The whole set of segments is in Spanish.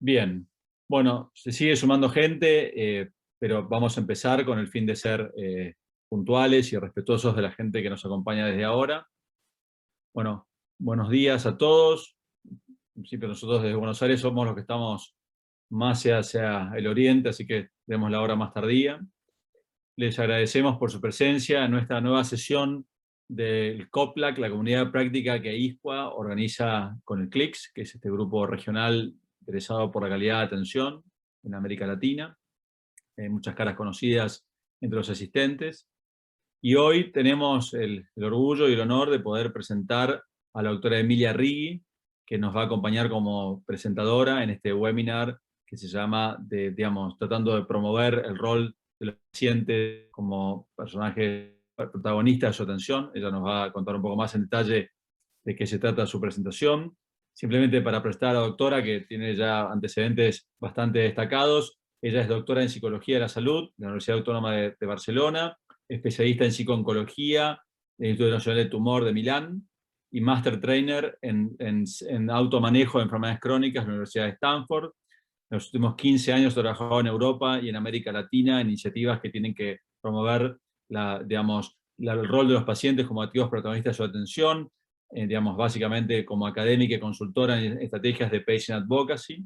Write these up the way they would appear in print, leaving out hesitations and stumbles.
Bien, bueno, se sigue sumando gente, pero vamos a empezar con el fin de ser puntuales y respetuosos de la gente que nos acompaña desde ahora. Bueno, buenos días a todos. En principio nosotros desde Buenos Aires somos los que estamos más hacia el oriente, así que tenemos la hora más tardía. Les agradecemos por su presencia en nuestra nueva sesión del COPLAC, la comunidad de práctica que ISCUA organiza con el CLICS, que es este grupo regional interesado por la calidad de atención en América Latina. Muchas caras conocidas entre los asistentes. Y hoy tenemos el orgullo y el honor de poder presentar a la doctora Emilia Righi, que nos va a acompañar como presentadora en este webinar que se llama, tratando de promover el rol de los pacientes como personaje protagonista de su atención. Ella nos va a contar un poco más en detalle de qué se trata su presentación. Simplemente para presentar a la doctora, que tiene ya antecedentes bastante destacados. Ella es doctora en Psicología de la Salud de la Universidad Autónoma de Barcelona, especialista en psicooncología del Instituto Nacional de Tumor de Milán y Master Trainer en automanejo de enfermedades crónicas de la Universidad de Stanford. En los últimos 15 años ha trabajado en Europa y en América Latina en iniciativas que tienen que promover el rol de los pacientes como activos protagonistas de su atención, básicamente como académica y consultora en estrategias de patient advocacy.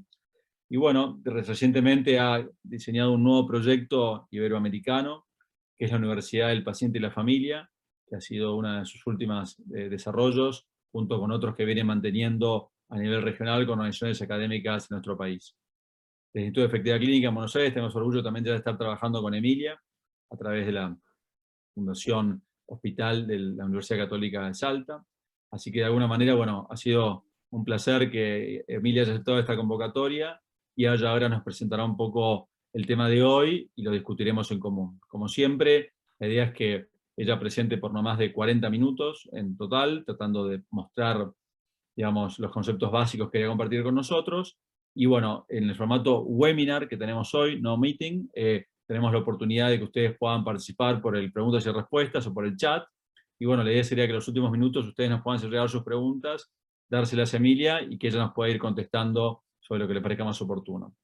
Y bueno, recientemente ha diseñado un nuevo proyecto iberoamericano, que es la Universidad del Paciente y la Familia, que ha sido uno de sus últimos desarrollos, junto con otros que viene manteniendo a nivel regional con organizaciones académicas en nuestro país. Desde el Instituto de Efectividad Clínica en Buenos Aires tenemos orgullo también de estar trabajando con Emilia, a través de la Fundación Hospital de la Universidad Católica de Salta. Así que de alguna manera, bueno, ha sido un placer que Emilia haya aceptado esta convocatoria y ella ahora nos presentará un poco el tema de hoy y lo discutiremos en común. Como siempre, la idea es que ella presente por no más de 40 minutos en total, tratando de mostrar, digamos, los conceptos básicos que quería compartir con nosotros. Y bueno, en el formato webinar que tenemos hoy, no meeting, tenemos la oportunidad de que ustedes puedan participar por el preguntas y respuestas o por el chat. Y bueno, la idea sería que en los últimos minutos ustedes nos puedan llegar sus preguntas, dárselas a Emilia y que ella nos pueda ir contestando sobre lo que le parezca más oportuno.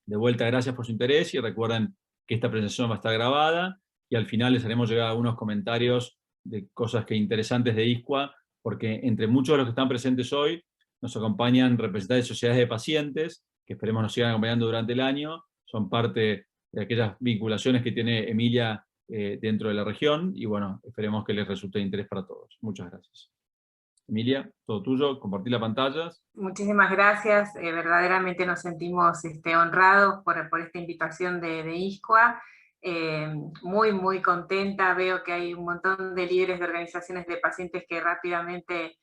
De vuelta, gracias por su interés y recuerden que esta presentación va a estar grabada y al final les haremos llegar algunos comentarios de cosas interesantes de ISCUA, porque entre muchos de los que están presentes hoy nos acompañan representantes de sociedades de pacientes, que esperemos nos sigan acompañando durante el año, son parte de aquellas vinculaciones que tiene Emilia dentro de la región, y bueno, esperemos que les resulte de interés para todos. Muchas gracias. Emilia, todo tuyo, compartir la pantalla. Muchísimas gracias, verdaderamente nos sentimos honrados por esta invitación de ISCUA. Muy contenta, veo que hay un montón de líderes de organizaciones de pacientes que rápidamente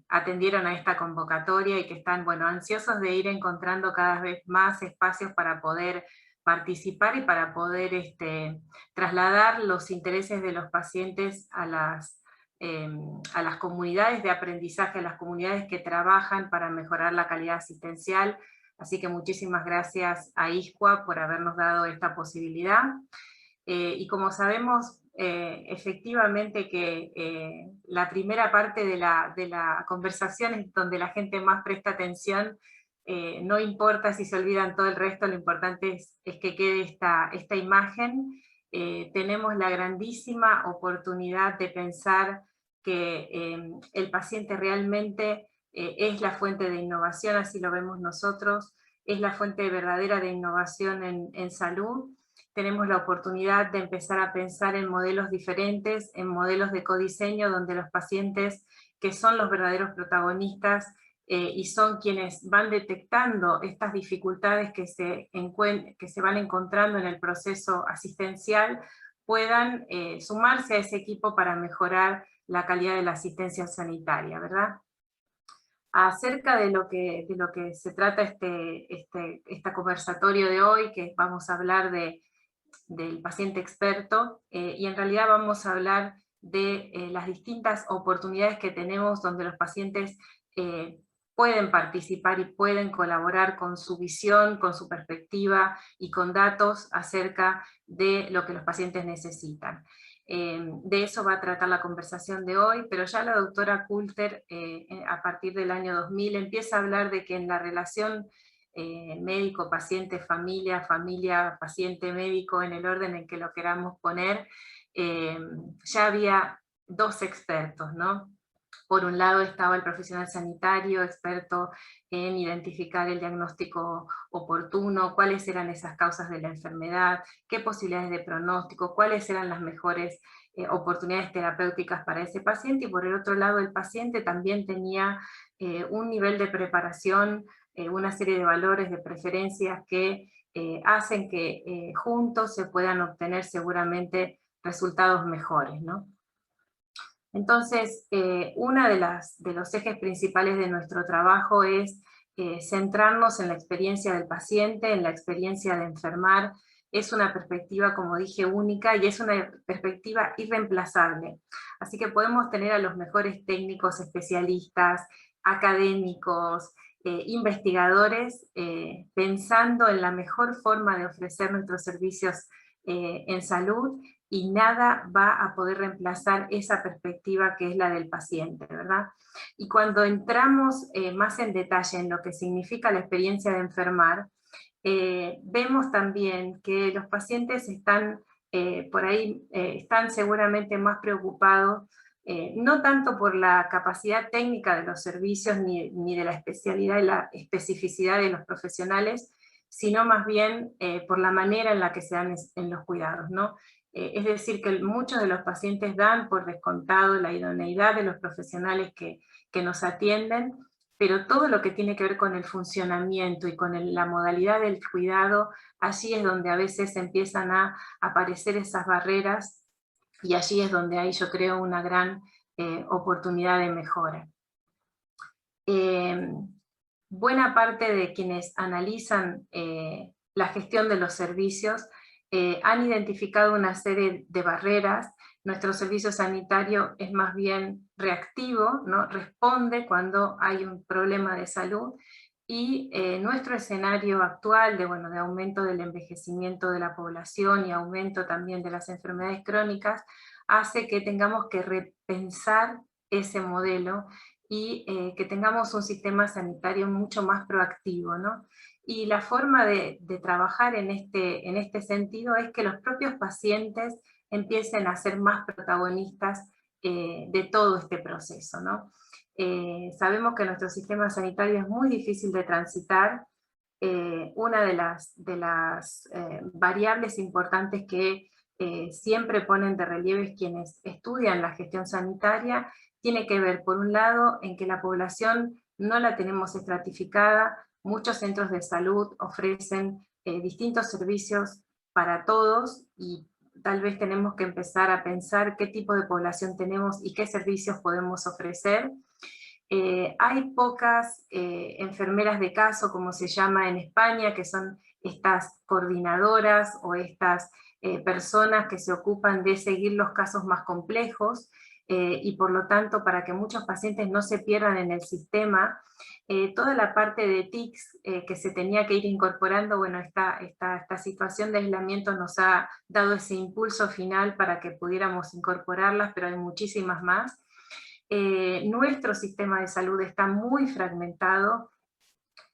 atendieron a esta convocatoria y que están ansiosos de ir encontrando cada vez más espacios para poder participar y para poder trasladar los intereses de los pacientes a las comunidades de aprendizaje, a las comunidades que trabajan para mejorar la calidad asistencial. Así que muchísimas gracias a ISCUA por habernos dado esta posibilidad. Y como sabemos, efectivamente que la primera parte de la conversación es donde la gente más presta atención. No importa si se olvidan todo el resto, lo importante es que quede esta imagen. Tenemos la grandísima oportunidad de pensar que el paciente realmente es la fuente de innovación, así lo vemos nosotros, es la fuente verdadera de innovación en salud. Tenemos la oportunidad de empezar a pensar en modelos diferentes, en modelos de codiseño donde los pacientes, que son los verdaderos protagonistas y son quienes van detectando estas dificultades que se van encontrando en el proceso asistencial, puedan sumarse a ese equipo para mejorar la calidad de la asistencia sanitaria, ¿verdad? Acerca de lo que se trata este conversatorio de hoy, que vamos a hablar del paciente experto, y en realidad vamos a hablar de las distintas oportunidades que tenemos donde los pacientes pueden participar y pueden colaborar con su visión, con su perspectiva y con datos acerca de lo que los pacientes necesitan. De eso va a tratar la conversación de hoy, pero ya la doctora Coulter, a partir del año 2000, empieza a hablar de que en la relación médico, paciente, familia, familia, paciente, médico, en el orden en que lo queramos poner, ya había dos expertos, ¿no? Por un lado estaba el profesional sanitario, experto en identificar el diagnóstico oportuno, cuáles eran esas causas de la enfermedad, qué posibilidades de pronóstico, cuáles eran las mejores oportunidades terapéuticas para ese paciente, y por el otro lado el paciente también tenía un nivel de preparación, una serie de valores, de preferencias que hacen que juntos se puedan obtener seguramente resultados mejores, ¿no? Entonces, uno de los ejes principales de nuestro trabajo es centrarnos en la experiencia del paciente, en la experiencia de enfermar. Es una perspectiva, como dije, única, y es una perspectiva irreemplazable. Así que podemos tener a los mejores técnicos, especialistas, académicos, investigadores, pensando en la mejor forma de ofrecer nuestros servicios en salud, y nada va a poder reemplazar esa perspectiva que es la del paciente, ¿verdad? Y cuando entramos más en detalle en lo que significa la experiencia de enfermar, vemos también que los pacientes están por ahí, están seguramente más preocupados, no tanto por la capacidad técnica de los servicios, ni de la especialidad y la especificidad de los profesionales, sino más bien por la manera en la que se dan en los cuidados, ¿no? Es decir, que muchos de los pacientes dan por descontado la idoneidad de los profesionales que nos atienden, pero todo lo que tiene que ver con el funcionamiento y con la modalidad del cuidado, allí es donde a veces empiezan a aparecer esas barreras, y allí es donde hay, yo creo, una gran oportunidad de mejora. Buena parte de quienes analizan la gestión de los servicios han identificado una serie de barreras. Nuestro servicio sanitario es más bien reactivo, ¿no? Responde cuando hay un problema de salud, y nuestro escenario actual de aumento del envejecimiento de la población y aumento también de las enfermedades crónicas hace que tengamos que repensar ese modelo, y que tengamos un sistema sanitario mucho más proactivo, ¿no? Y la forma de trabajar en este sentido es que los propios pacientes empiecen a ser más protagonistas de todo este proceso, ¿no? Sabemos que nuestro sistema sanitario es muy difícil de transitar. Una de las variables importantes que siempre ponen de relieve quienes estudian la gestión sanitaria tiene que ver, por un lado, en que la población no la tenemos estratificada. Muchos centros de salud ofrecen distintos servicios para todos, y tal vez tenemos que empezar a pensar qué tipo de población tenemos y qué servicios podemos ofrecer. Hay pocas enfermeras de caso, como se llama en España, que son estas coordinadoras o estas personas que se ocupan de seguir los casos más complejos, y por lo tanto, para que muchos pacientes no se pierdan en el sistema, toda la parte de TICS que se tenía que ir incorporando, bueno, esta situación de aislamiento nos ha dado ese impulso final para que pudiéramos incorporarlas, pero hay muchísimas más. Nuestro sistema de salud está muy fragmentado,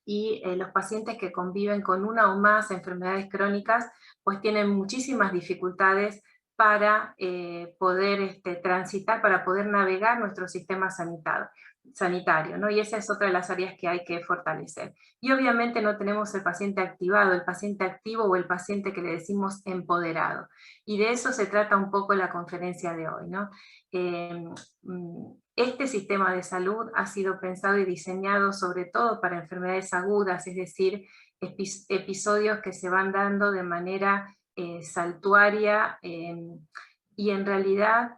y los pacientes que conviven con una o más enfermedades crónicas pues tienen muchísimas dificultades para poder transitar, para poder navegar nuestro sistema sanitario, ¿no? Y esa es otra de las áreas que hay que fortalecer. Y obviamente no tenemos el paciente activado, el paciente activo o el paciente que le decimos empoderado. Y de eso se trata un poco la conferencia de hoy, ¿no? Este sistema de salud ha sido pensado y diseñado sobre todo para enfermedades agudas, es decir, episodios que se van dando de manera saltuaria, y en realidad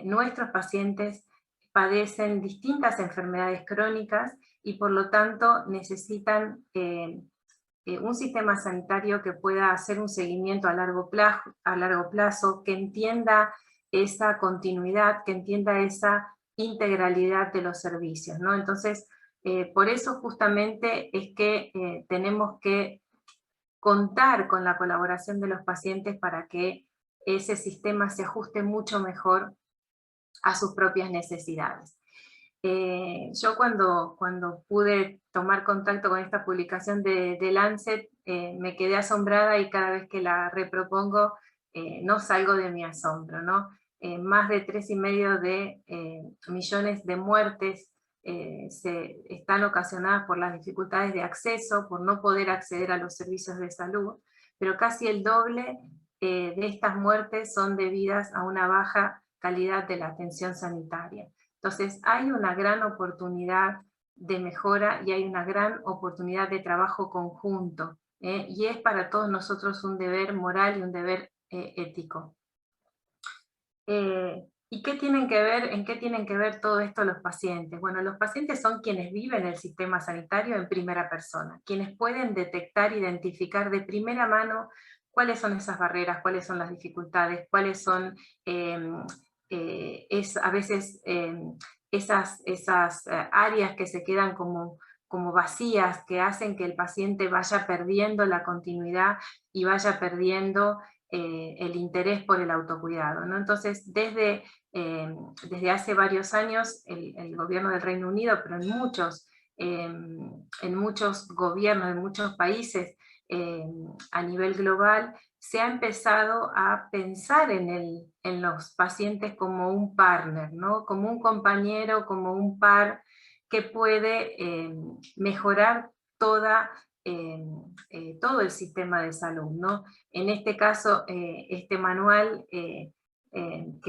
nuestros pacientes padecen distintas enfermedades crónicas, y por lo tanto necesitan un sistema sanitario que pueda hacer un seguimiento a largo plazo, que entienda esa continuidad, que entienda esa integralidad de los servicios, ¿no? Entonces, por eso justamente es que tenemos que contar con la colaboración de los pacientes para que ese sistema se ajuste mucho mejor a sus propias necesidades. Yo cuando pude tomar contacto con esta publicación de Lancet, me quedé asombrada y cada vez que la repropongo no salgo de mi asombro, ¿no? Más de 3,5 millones de muertes están ocasionadas por las dificultades de acceso, por no poder acceder a los servicios de salud, pero casi el doble de estas muertes son debidas a una baja calidad de la atención sanitaria. Entonces hay una gran oportunidad de mejora y hay una gran oportunidad de trabajo conjunto, y es para todos nosotros un deber moral y un deber ético. ¿Y qué tienen que ver, en qué tienen que ver todo esto los pacientes? Bueno, los pacientes son quienes viven el sistema sanitario en primera persona, quienes pueden detectar, identificar de primera mano cuáles son esas barreras, cuáles son las dificultades, cuáles son a veces esas áreas que se quedan como vacías, que hacen que el paciente vaya perdiendo la continuidad y vaya perdiendo el interés por el autocuidado, ¿no? Entonces, desde hace varios años, el gobierno del Reino Unido, pero en muchos gobiernos, en muchos países a nivel global, se ha empezado a pensar en los pacientes como un partner, ¿no? Como un compañero, como un par que puede mejorar todo el sistema de salud, ¿no? En este caso, este manual que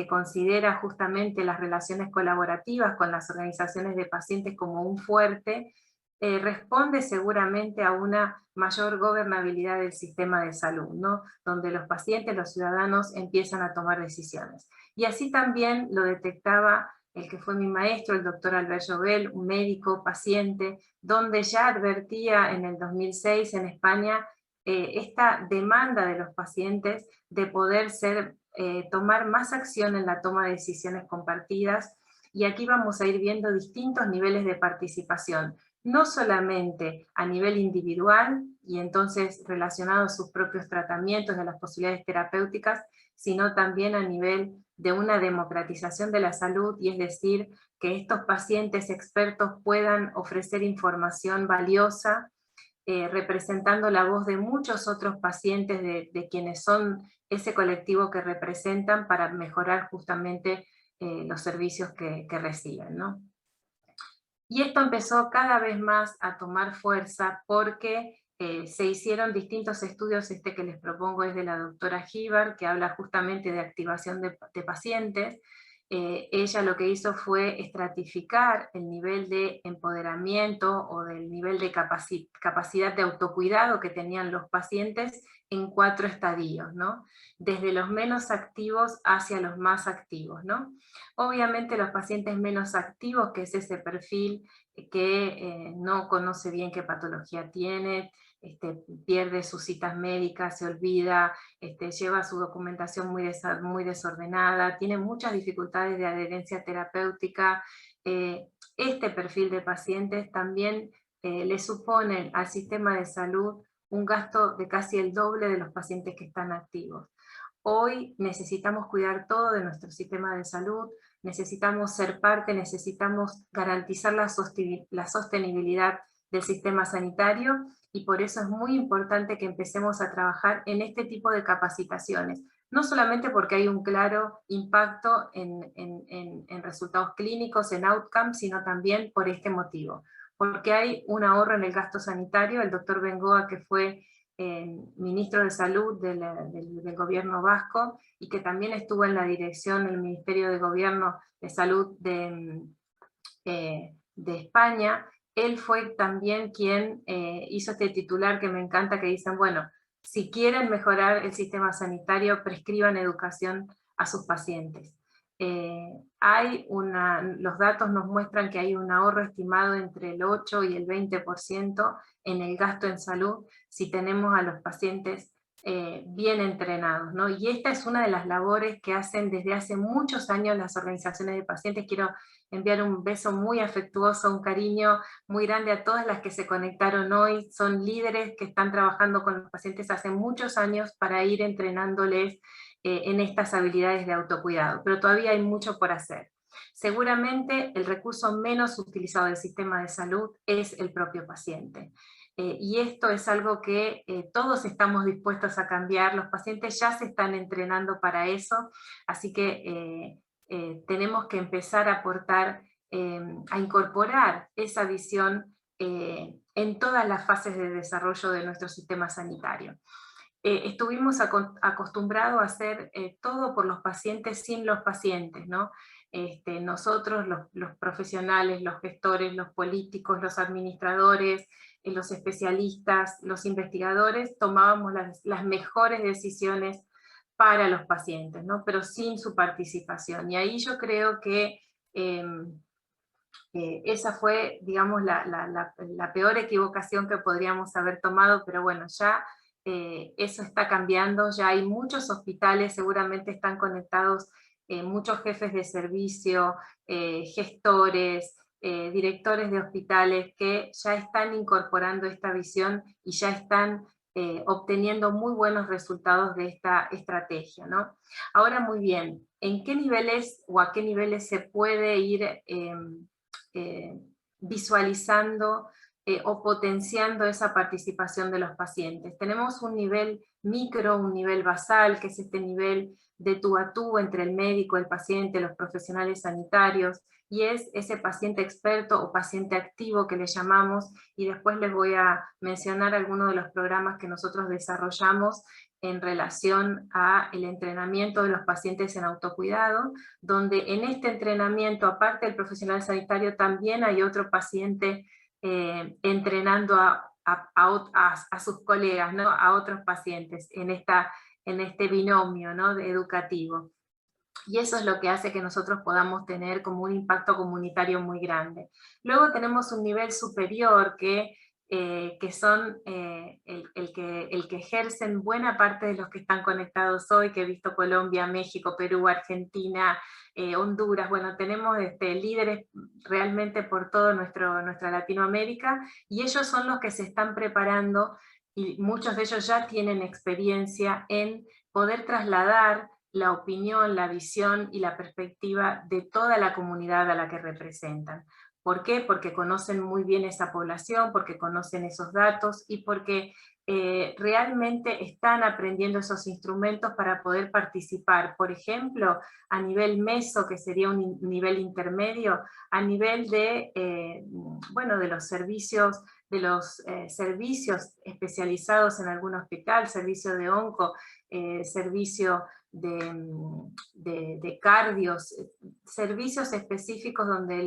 considera justamente las relaciones colaborativas con las organizaciones de pacientes como un fuerte, responde seguramente a una mayor gobernabilidad del sistema de salud, ¿no? Donde los pacientes, los ciudadanos empiezan a tomar decisiones. Y así también lo detectaba el que fue mi maestro, el doctor Albert Jovel, un médico, paciente, donde ya advertía en el 2006 en España esta demanda de los pacientes de poder tomar más acción en la toma de decisiones compartidas, y aquí vamos a ir viendo distintos niveles de participación, no solamente a nivel individual, y entonces relacionado a sus propios tratamientos, de las posibilidades terapéuticas, sino también a nivel de una democratización de la salud, y es decir, que estos pacientes expertos puedan ofrecer información valiosa, representando la voz de muchos otros pacientes, de quienes son ese colectivo que representan, para mejorar justamente los servicios que reciben, ¿no? Y esto empezó cada vez más a tomar fuerza porque se hicieron distintos estudios. Este que les propongo es de la doctora Gibar, que habla justamente de activación de pacientes. Ella lo que hizo fue estratificar el nivel de empoderamiento o del nivel de capacidad de autocuidado que tenían los pacientes en 4 estadios, ¿no? Desde los menos activos hacia los más activos, ¿no? Obviamente los pacientes menos activos, que es ese perfil que no conoce bien qué patología tiene, pierde sus citas médicas, se olvida, lleva su documentación muy desordenada, tiene muchas dificultades de adherencia terapéutica. Este perfil de pacientes también le suponen al sistema de salud un gasto de casi el doble de los pacientes que están activos. Hoy necesitamos cuidar todo de nuestro sistema de salud, necesitamos ser parte, necesitamos garantizar la sostenibilidad del sistema sanitario, y por eso es muy importante que empecemos a trabajar en este tipo de capacitaciones. No solamente porque hay un claro impacto en resultados clínicos, en outcomes, sino también por este motivo. Porque hay un ahorro en el gasto sanitario. El doctor Bengoa, que fue ministro de Salud del gobierno vasco, y que también estuvo en la dirección del Ministerio de Gobierno de Salud de España, él fue también quien hizo este titular que me encanta, que dicen, bueno, si quieren mejorar el sistema sanitario, prescriban educación a sus pacientes. Los datos nos muestran que hay un ahorro estimado entre el 8 y el 20% en el gasto en salud si tenemos a los pacientes bien entrenados, ¿no? Y esta es una de las labores que hacen desde hace muchos años las organizaciones de pacientes. Quiero enviar un beso muy afectuoso, un cariño muy grande a todas las que se conectaron hoy. Son líderes que están trabajando con los pacientes hace muchos años para ir entrenándoles en estas habilidades de autocuidado, pero todavía hay mucho por hacer. Seguramente el recurso menos utilizado del sistema de salud es el propio paciente. Y esto es algo que todos estamos dispuestos a cambiar, los pacientes ya se están entrenando para eso, así que tenemos que empezar a aportar, a incorporar esa visión en todas las fases de desarrollo de nuestro sistema sanitario. Estuvimos acostumbrados a hacer todo por los pacientes sin los pacientes, ¿no? Nosotros, los profesionales, los gestores, los políticos, los administradores, los especialistas, los investigadores, tomábamos las mejores decisiones para los pacientes, ¿no? Pero sin su participación. Y ahí yo creo que esa fue, digamos, la peor equivocación que podríamos haber tomado, pero bueno, ya eso está cambiando, ya hay muchos hospitales, seguramente están conectados muchos jefes de servicio, gestores, directores de hospitales que ya están incorporando esta visión y ya están obteniendo muy buenos resultados de esta estrategia, ¿no? Ahora, muy bien, ¿en qué niveles o a qué niveles se puede ir visualizando o potenciando esa participación de los pacientes? Tenemos un nivel micro, un nivel basal, que es este nivel de tú a tú entre el médico, el paciente, los profesionales sanitarios, y es ese paciente experto o paciente activo que le llamamos, y después les voy a mencionar algunos de los programas que nosotros desarrollamos en relación al entrenamiento de los pacientes en autocuidado, donde en este entrenamiento, aparte del profesional sanitario, también hay otro paciente entrenando a sus colegas, ¿no? A otros pacientes en este binomio, ¿no? educativo. Y eso es lo que hace que nosotros podamos tener como un impacto comunitario muy grande. Luego tenemos un nivel superior que son el que ejercen buena parte de los que están conectados hoy, que he visto Colombia, México, Perú, Argentina, Honduras. Bueno, tenemos líderes realmente por toda nuestra Latinoamérica, y ellos son los que se están preparando, y muchos de ellos ya tienen experiencia en poder trasladar la opinión, la visión y la perspectiva de toda la comunidad a la que representan. ¿Por qué? Porque conocen muy bien esa población, porque conocen esos datos y porque realmente están aprendiendo esos instrumentos para poder participar, por ejemplo, a nivel meso, que sería un nivel intermedio, a nivel de, bueno, de los servicios especializados en algún hospital, servicio de onco, servicio de cardios, servicios específicos donde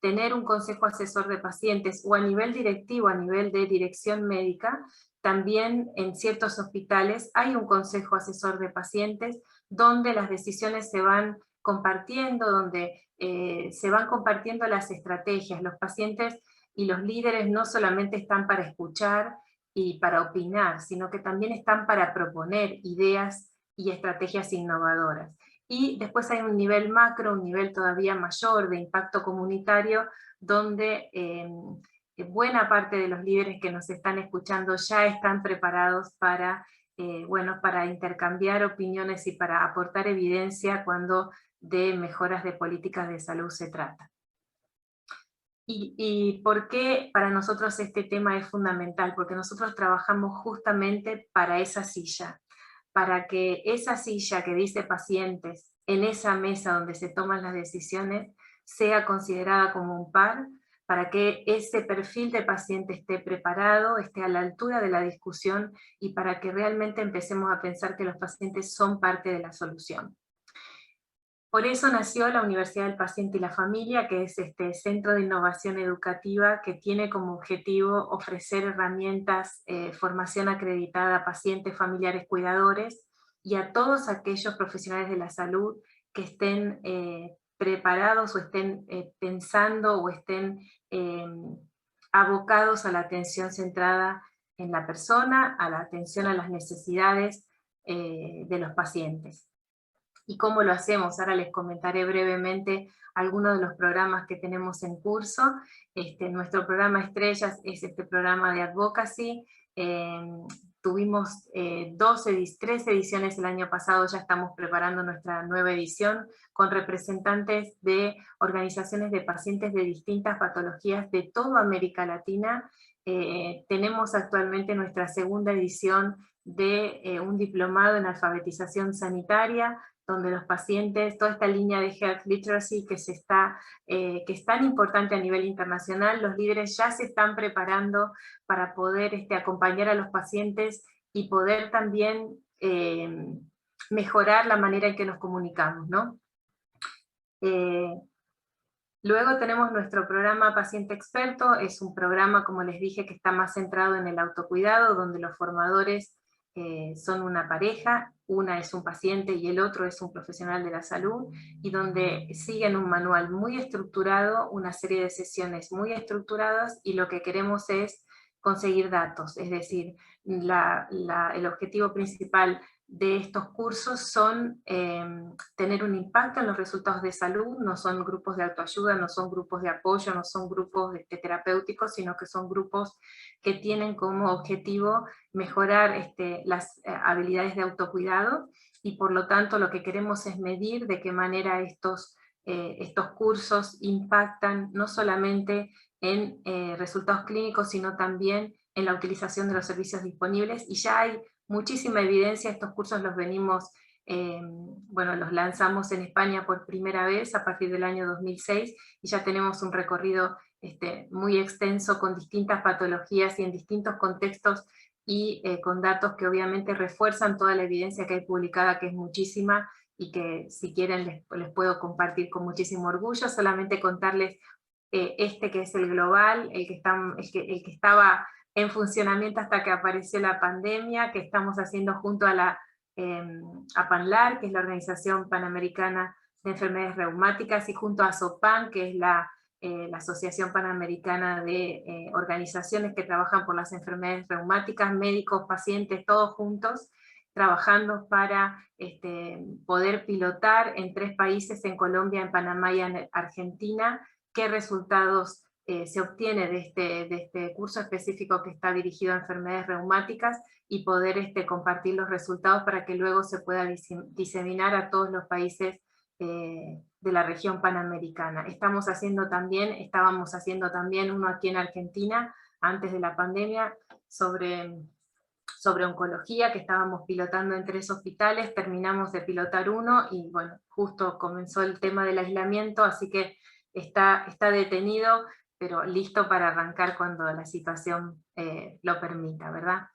tener un consejo asesor de pacientes o a nivel directivo, a nivel de dirección médica, también en ciertos hospitales hay un consejo asesor de pacientes donde las decisiones se van compartiendo, donde se van compartiendo las estrategias. Los pacientes y los líderes no solamente están para escuchar y para opinar, sino que también están para proponer ideas y estrategias innovadoras. Y después hay un nivel macro, un nivel todavía mayor de impacto comunitario, donde buena parte de los líderes que nos están escuchando ya están preparados para, bueno, para intercambiar opiniones y para aportar evidencia cuando de mejoras de políticas de salud se trata. ¿Y por qué para nosotros este tema es fundamental? Porque nosotros trabajamos justamente para esa silla, para que esa silla que dice pacientes en esa mesa donde se toman las decisiones sea considerada como un par, para que ese perfil de paciente esté preparado, esté a la altura de la discusión y para que realmente empecemos a pensar que los pacientes son parte de la solución. Por eso nació la Universidad del Paciente y la Familia, que es este centro de innovación educativa que tiene como objetivo ofrecer herramientas, formación acreditada a pacientes, familiares, cuidadores y a todos aquellos profesionales de la salud que estén preparados o estén pensando o estén abocados a la atención centrada en la persona, a la atención a las necesidades de los pacientes. ¿Y cómo lo hacemos? Ahora les comentaré brevemente algunos de los programas que tenemos en curso. Nuestro programa Estrellas es este programa de advocacy. tuvimos 3 ediciones el año pasado, ya estamos preparando nuestra nueva edición, con representantes de organizaciones de pacientes de distintas patologías de toda América Latina. Tenemos actualmente nuestra segunda edición de un diplomado en alfabetización sanitaria, donde los pacientes, toda esta línea de Health Literacy que es tan importante a nivel internacional, los líderes ya se están preparando para poder acompañar a los pacientes y poder también mejorar la manera en que nos comunicamos, ¿no? Luego tenemos nuestro programa Paciente Experto, es un programa, como les dije, que está más centrado en el autocuidado, donde los formadores son una pareja, una es un paciente y el otro es un profesional de la salud, y donde siguen un manual muy estructurado, una serie de sesiones muy estructuradas, y lo que queremos es conseguir datos, es decir, el objetivo principal de estos cursos son tener un impacto en los resultados de salud, no son grupos de autoayuda, no son grupos de apoyo, no son grupos terapéuticos, sino que son grupos que tienen como objetivo mejorar las habilidades de autocuidado, y por lo tanto lo que queremos es medir de qué manera estos cursos impactan no solamente en resultados clínicos, sino también en la utilización de los servicios disponibles, y ya hay muchísima evidencia. Estos cursos los venimos, los lanzamos en España por primera vez a partir del año 2006, y ya tenemos un recorrido muy extenso con distintas patologías y en distintos contextos, y con datos que obviamente refuerzan toda la evidencia que hay publicada, que es muchísima, y que si quieren les puedo compartir con muchísimo orgullo. Solamente contarles que es el global, el que estaba en funcionamiento hasta que apareció la pandemia, que estamos haciendo junto a PANLAR, que es la Organización Panamericana de Enfermedades Reumáticas, y junto a SOPAN, que es la Asociación Panamericana de Organizaciones que trabajan por las enfermedades reumáticas, médicos, pacientes, todos juntos, trabajando para poder pilotar en 3 países, en Colombia, en Panamá y en Argentina, qué resultados se obtiene de este curso específico que está dirigido a enfermedades reumáticas, y poder compartir los resultados para que luego se pueda diseminar a todos los países de la región panamericana. Estábamos haciendo también uno aquí en Argentina, antes de la pandemia, sobre oncología, que estábamos pilotando en 3 hospitales, terminamos de pilotar uno, y bueno, justo comenzó el tema del aislamiento, así que está detenido, pero listo para arrancar cuando la situación lo permita, ¿verdad?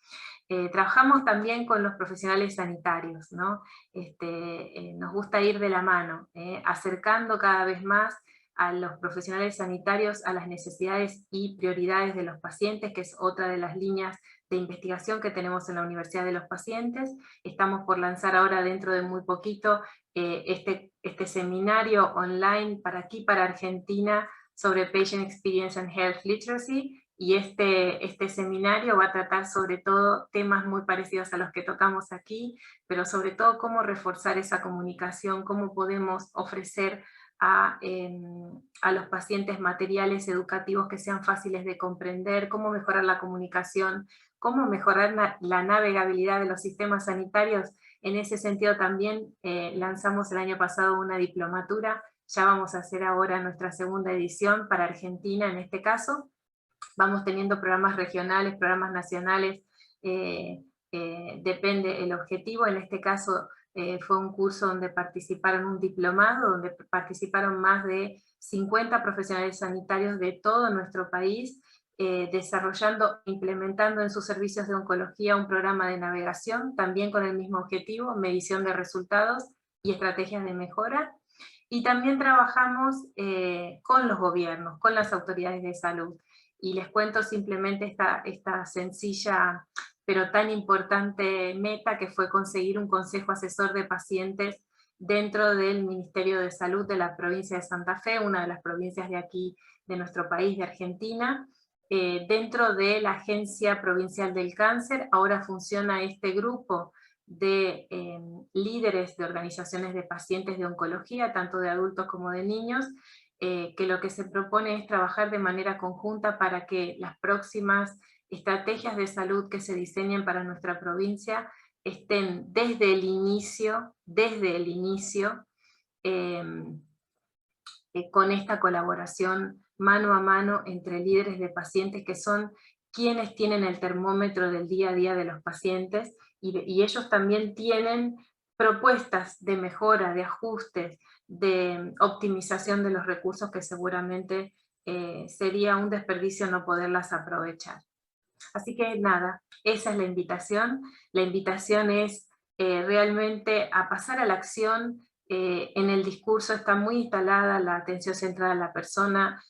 Trabajamos también con los profesionales sanitarios, ¿no? Nos gusta ir de la mano, acercando cada vez más a los profesionales sanitarios a las necesidades y prioridades de los pacientes, que es otra de las líneas de investigación que tenemos en la Universidad de los Pacientes. Estamos por lanzar ahora, dentro de muy poquito, este seminario online para Argentina, sobre Patient Experience and Health Literacy, y este seminario va a tratar sobre todo temas muy parecidos a los que tocamos aquí, pero sobre todo cómo reforzar esa comunicación, cómo podemos ofrecer a los pacientes materiales educativos que sean fáciles de comprender, cómo mejorar la comunicación, cómo mejorar la navegabilidad de los sistemas sanitarios. En ese sentido también lanzamos el año pasado una diplomatura, ya vamos a hacer ahora nuestra segunda edición para Argentina en este caso. Vamos teniendo programas regionales, programas nacionales, depende el objetivo. En este caso fue un curso donde participaron, un diplomado, donde participaron más de 50 profesionales sanitarios de todo nuestro país, desarrollando, implementando en sus servicios de oncología un programa de navegación, también con el mismo objetivo, medición de resultados y estrategias de mejora. Y también trabajamos con los gobiernos, con las autoridades de salud. Y les cuento simplemente esta sencilla pero tan importante meta, que fue conseguir un consejo asesor de pacientes dentro del Ministerio de Salud de la provincia de Santa Fe, una de las provincias de aquí, de nuestro país, de Argentina. Dentro de la Agencia Provincial del Cáncer, ahora funciona este grupo de líderes de organizaciones de pacientes de oncología, tanto de adultos como de niños, que lo que se propone es trabajar de manera conjunta para que las próximas estrategias de salud que se diseñen para nuestra provincia estén desde el inicio, con esta colaboración mano a mano entre líderes de pacientes que son quienes tienen el termómetro del día a día de los pacientes, y ellos también tienen propuestas de mejora, de ajustes, de optimización de los recursos que seguramente sería un desperdicio no poderlas aprovechar. Así que nada, esa es la invitación. La invitación es realmente a pasar a la acción. En el discurso está muy instalada la atención centrada a la persona,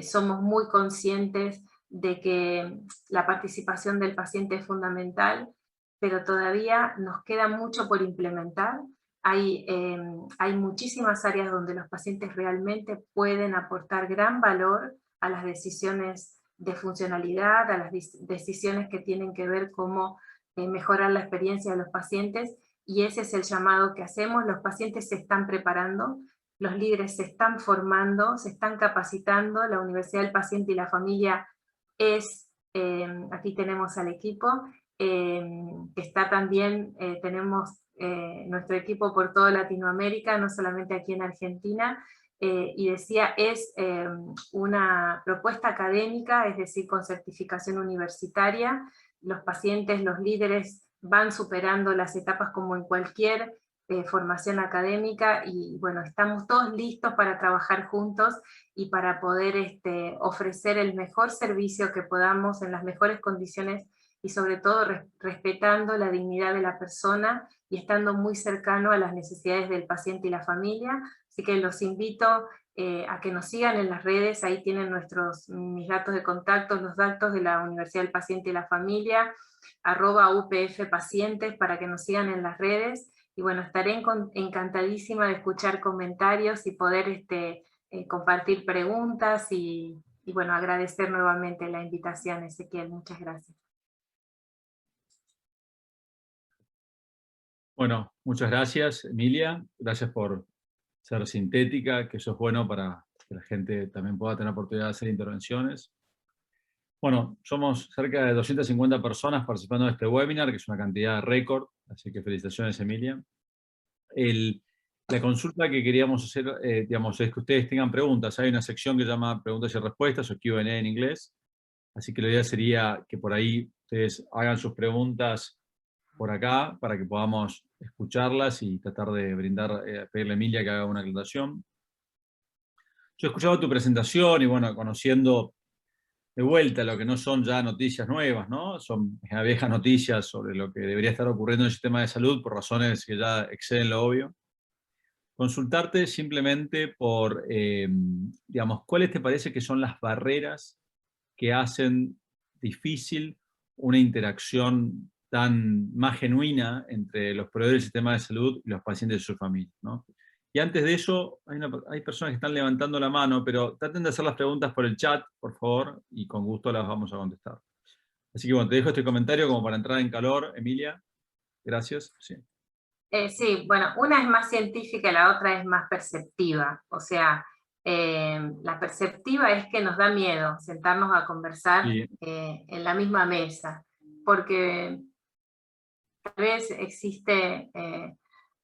somos muy conscientes de que la participación del paciente es fundamental, pero todavía nos queda mucho por implementar. Hay muchísimas áreas donde los pacientes realmente pueden aportar gran valor a las decisiones de funcionalidad, a las decisiones que tienen que ver cómo mejorar la experiencia de los pacientes, y ese es el llamado que hacemos. Los pacientes se están preparando, los líderes se están formando, se están capacitando, la Universidad del Paciente y la Familia es, aquí tenemos al equipo, que está también, tenemos nuestro equipo por toda Latinoamérica, no solamente aquí en Argentina, y decía, es una propuesta académica, es decir, con certificación universitaria. Los pacientes, los líderes van superando las etapas como en cualquier formación académica, y bueno, estamos todos listos para trabajar juntos y para poder ofrecer el mejor servicio que podamos en las mejores condiciones, y sobre todo respetando la dignidad de la persona y estando muy cercano a las necesidades del paciente y la familia. Así que los invito a que nos sigan en las redes, ahí tienen mis datos de contacto, los datos de la Universidad del Paciente y la Familia, @UPF-pacientes, para que nos sigan en las redes. Y bueno, estaré encantadísima de escuchar comentarios y poder compartir preguntas, y bueno, agradecer nuevamente la invitación, Ezequiel, muchas gracias. Bueno, muchas gracias, Emilia. Gracias por ser sintética, que eso es bueno para que la gente también pueda tener oportunidad de hacer intervenciones. Bueno, somos cerca de 250 personas participando en este webinar, que es una cantidad récord, así que felicitaciones, Emilia. La consulta que queríamos hacer, digamos, es que ustedes tengan preguntas. Hay una sección que se llama preguntas y respuestas, o Q&A en inglés, así que la idea sería que por ahí ustedes hagan sus preguntas por acá, para que podamos escucharlas y tratar de pedirle a Emilia que haga una aclaración. Yo he escuchado tu presentación y bueno, conociendo de vuelta lo que no son ya noticias nuevas, ¿no? Son viejas noticias sobre lo que debería estar ocurriendo en el sistema de salud por razones que ya exceden lo obvio. Consultarte simplemente por, digamos, ¿cuáles te parece que son las barreras que hacen difícil una interacción tan más genuina entre los proveedores del sistema de salud y los pacientes y sus familias, ¿no? Y antes de eso, hay personas que están levantando la mano, pero traten de hacer las preguntas por el chat, por favor, y con gusto las vamos a contestar. Así que bueno, te dejo este comentario como para entrar en calor, Emilia. Gracias. Sí. Sí, bueno, una es más científica y la otra es más perceptiva. O sea, la perceptiva es que nos da miedo sentarnos a conversar Sí. en la misma mesa, porque tal vez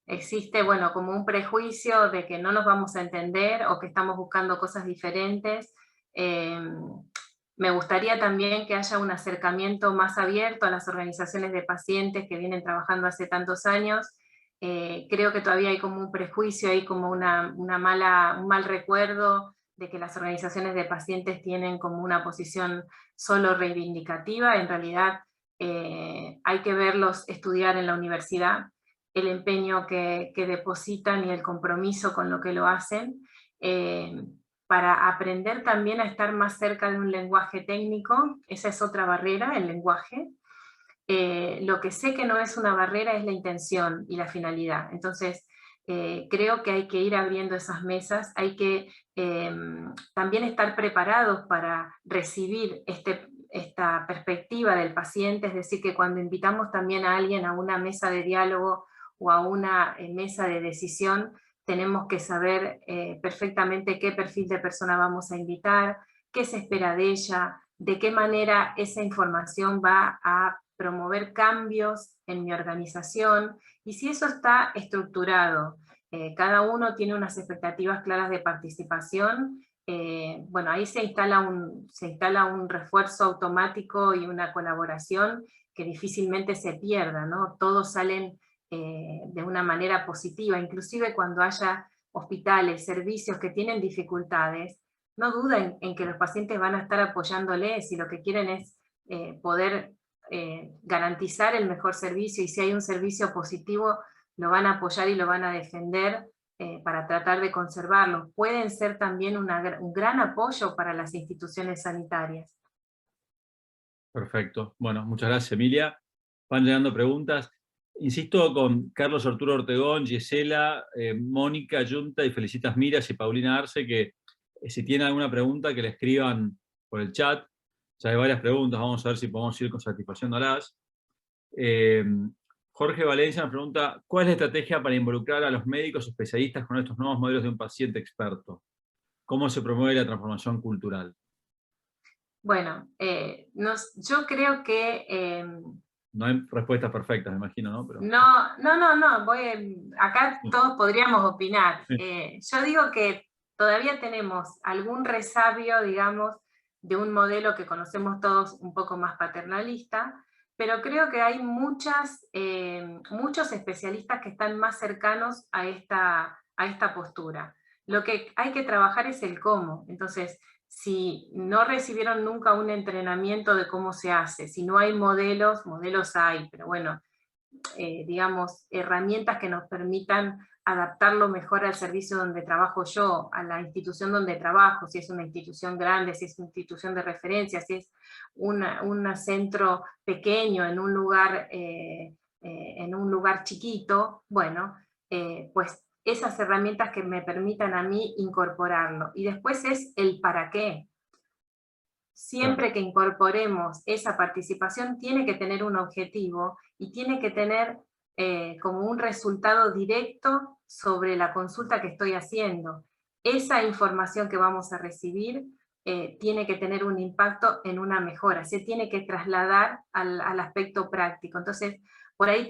existe, bueno, como un prejuicio de que no nos vamos a entender o que estamos buscando cosas diferentes. Me gustaría también que haya un acercamiento más abierto a las organizaciones de pacientes que vienen trabajando hace tantos años. Creo que todavía hay como un prejuicio, hay como un mal recuerdo de que las organizaciones de pacientes tienen como una posición solo reivindicativa. En realidad hay que verlos estudiar en la universidad, el empeño que depositan y el compromiso con lo que lo hacen, para aprender también a estar más cerca de un lenguaje técnico. Esa es otra barrera, el lenguaje. Lo que sé que no es una barrera es la intención y la finalidad. Entonces, creo que hay que ir abriendo esas mesas, hay que también estar preparados para recibir esta perspectiva del paciente, es decir, que cuando invitamos también a alguien a una mesa de diálogo o a una mesa de decisión, tenemos que saber perfectamente qué perfil de persona vamos a invitar, qué se espera de ella, de qué manera esa información va a promover cambios en mi organización, y si eso está estructurado, cada uno tiene unas expectativas claras de participación, bueno, ahí se instala un refuerzo automático y una colaboración que difícilmente se pierda, ¿no? Todos salen de una manera positiva, inclusive cuando haya hospitales, servicios que tienen dificultades, no duden en que los pacientes van a estar apoyándoles y lo que quieren es poder garantizar el mejor servicio, y si hay un servicio positivo lo van a apoyar y lo van a defender para tratar de conservarlo. Pueden ser también un gran apoyo para las instituciones sanitarias. Perfecto. Bueno, muchas gracias, Emilia. Van llegando preguntas. Insisto con Carlos Arturo Ortegón, Gisela, Mónica Yunta y Felicitas Miras y Paulina Arce, que si tienen alguna pregunta que le escriban por el chat. Ya hay varias preguntas, vamos a ver si podemos ir satisfaciéndolas. Jorge Valencia nos pregunta, ¿cuál es la estrategia para involucrar a los médicos especialistas con estos nuevos modelos de un paciente experto? ¿Cómo se promueve la transformación cultural? Bueno, yo creo que... no hay respuestas perfectas, me imagino, ¿no? Pero... No, acá todos podríamos opinar. Yo digo que todavía tenemos algún resabio, digamos, de un modelo que conocemos todos un poco más paternalista, pero creo que hay muchos especialistas que están más cercanos a esta postura. Lo que hay que trabajar es el cómo. Entonces, si no recibieron nunca un entrenamiento de cómo se hace, si no hay modelos hay, pero bueno, digamos, herramientas que nos permitan adaptarlo mejor al servicio donde trabajo yo, a la institución donde trabajo, si es una institución grande, si es una institución de referencia, si es un centro pequeño en un lugar chiquito, bueno, pues esas herramientas que me permitan a mí incorporarlo. Y después es el para qué. Siempre que incorporemos esa participación tiene que tener un objetivo y tiene que tener como un resultado directo sobre la consulta que estoy haciendo. Esa información que vamos a recibir tiene que tener un impacto en una mejora, se tiene que trasladar al aspecto práctico. Entonces, por ahí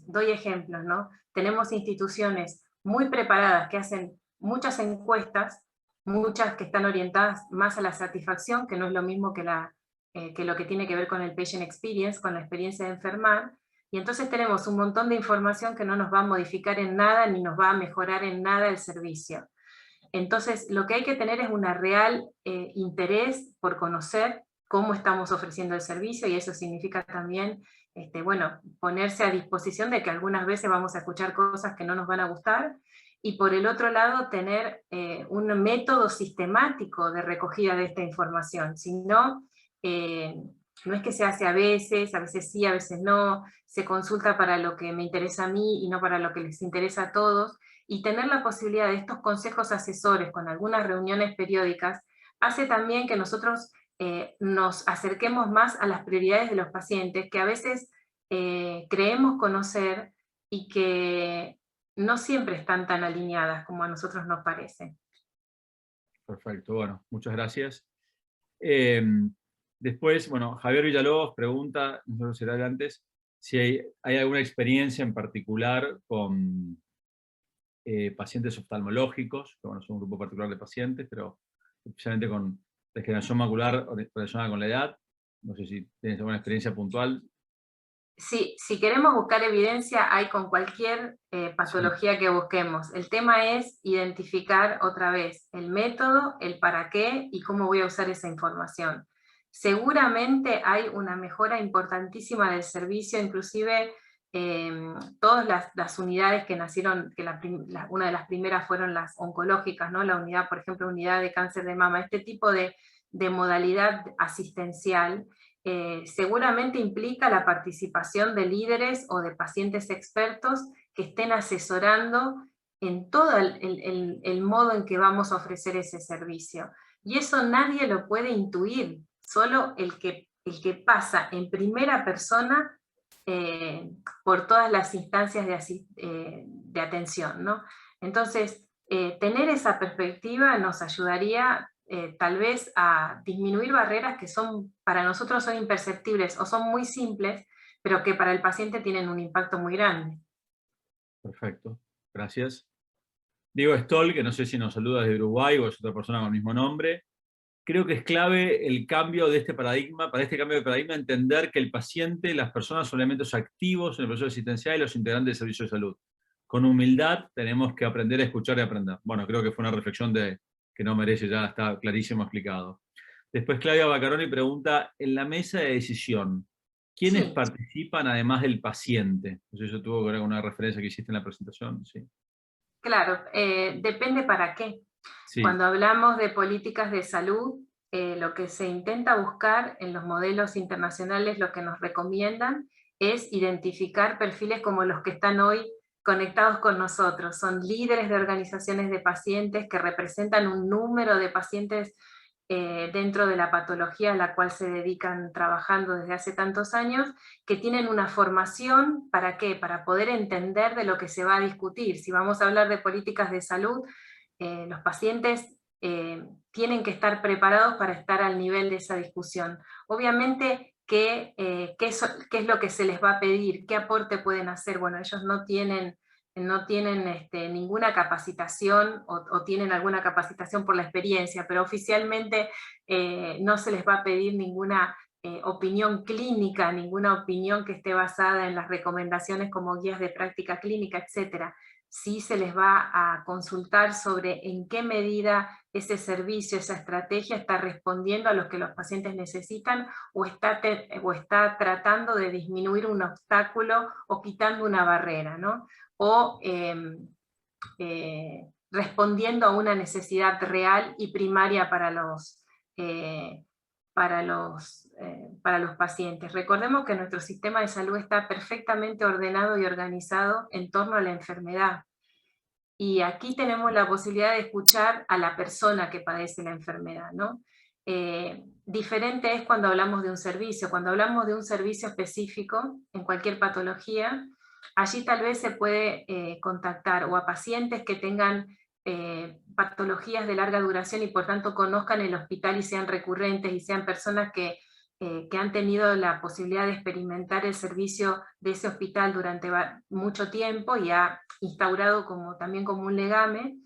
doy ejemplos, ¿no? Tenemos instituciones muy preparadas que hacen muchas encuestas, muchas que están orientadas más a la satisfacción, que no es lo mismo que lo que tiene que ver con el patient experience, con la experiencia de enfermar, y entonces tenemos un montón de información que no nos va a modificar en nada, ni nos va a mejorar en nada el servicio. Entonces, lo que hay que tener es un real interés por conocer cómo estamos ofreciendo el servicio, y eso significa también, bueno, ponerse a disposición de que algunas veces vamos a escuchar cosas que no nos van a gustar, y por el otro lado tener un método sistemático de recogida de esta información. Si no, no es que se hace a veces sí, a veces no, se consulta para lo que me interesa a mí y no para lo que les interesa a todos, y tener la posibilidad de estos consejos asesores con algunas reuniones periódicas hace también que nosotros nos acerquemos más a las prioridades de los pacientes, que a veces creemos conocer y que no siempre están tan alineadas como a nosotros nos parece. Perfecto, bueno, muchas gracias. Después, bueno, Javier Villalobos pregunta, no sé si era antes, si hay alguna experiencia en particular con pacientes oftalmológicos, que bueno, son un grupo particular de pacientes, pero especialmente con degeneración macular relacionada con la edad. No sé si tienes alguna experiencia puntual. Sí, si queremos buscar evidencia, hay con cualquier patología que busquemos. El tema es identificar otra vez el método, el para qué y cómo voy a usar esa información. Seguramente hay una mejora importantísima del servicio, inclusive todas las unidades que nacieron, que una de las primeras fueron las oncológicas, ¿no? La unidad, por ejemplo, unidad de cáncer de mama, este tipo de modalidad asistencial, seguramente implica la participación de líderes o de pacientes expertos que estén asesorando en todo el modo en que vamos a ofrecer ese servicio. Y eso nadie lo puede intuir, solo el que pasa en primera persona por todas las instancias de atención, ¿no? Entonces, tener esa perspectiva nos ayudaría tal vez a disminuir barreras que para nosotros son imperceptibles o son muy simples, pero que para el paciente tienen un impacto muy grande. Perfecto, gracias. Diego Stoll, que no sé si nos saluda desde Uruguay o es otra persona con el mismo nombre. Creo que es clave el cambio de este paradigma, para este cambio de paradigma, entender que el paciente, las personas son elementos activos en el proceso asistencial y los integrantes del servicio de salud. Con humildad tenemos que aprender a escuchar y aprender. Bueno, creo que fue una reflexión que no merece, ya está clarísimo explicado. Después Claudia Baccaroni pregunta, en la mesa de decisión, ¿quiénes Sí, participan además del paciente? Eso tuvo que ver con una referencia que hiciste en la presentación. Sí. claro, depende para qué. Sí. Cuando hablamos de políticas de salud, lo que se intenta buscar en los modelos internacionales, lo que nos recomiendan, es identificar perfiles como los que están hoy conectados con nosotros. Son líderes de organizaciones de pacientes que representan un número de pacientes dentro de la patología a la cual se dedican trabajando desde hace tantos años, que tienen una formación, ¿para qué? Para poder entender de lo que se va a discutir. Si vamos a hablar de políticas de salud, los pacientes tienen que estar preparados para estar al nivel de esa discusión. Obviamente, ¿qué es lo que se les va a pedir? ¿Qué aporte pueden hacer? Bueno, ellos no tienen ninguna capacitación o tienen alguna capacitación por la experiencia, pero oficialmente no se les va a pedir ninguna opinión clínica, ninguna opinión que esté basada en las recomendaciones como guías de práctica clínica, etc. Sí se les va a consultar sobre en qué medida ese servicio, esa estrategia está respondiendo a lo que los pacientes necesitan o está tratando de disminuir un obstáculo o quitando una barrera, ¿no? O respondiendo a una necesidad real y primaria eh, para los pacientes. Recordemos que nuestro sistema de salud está perfectamente ordenado y organizado en torno a la enfermedad. Y aquí tenemos la posibilidad de escuchar a la persona que padece la enfermedad, ¿no? Diferente es cuando hablamos de un servicio. Cuando hablamos de un servicio específico, en cualquier patología, allí tal vez se puede contactar o a pacientes que tengan patologías de larga duración y por tanto conozcan el hospital y sean recurrentes y sean personas que han tenido la posibilidad de experimentar el servicio de ese hospital durante mucho tiempo y ha instaurado también como un legame,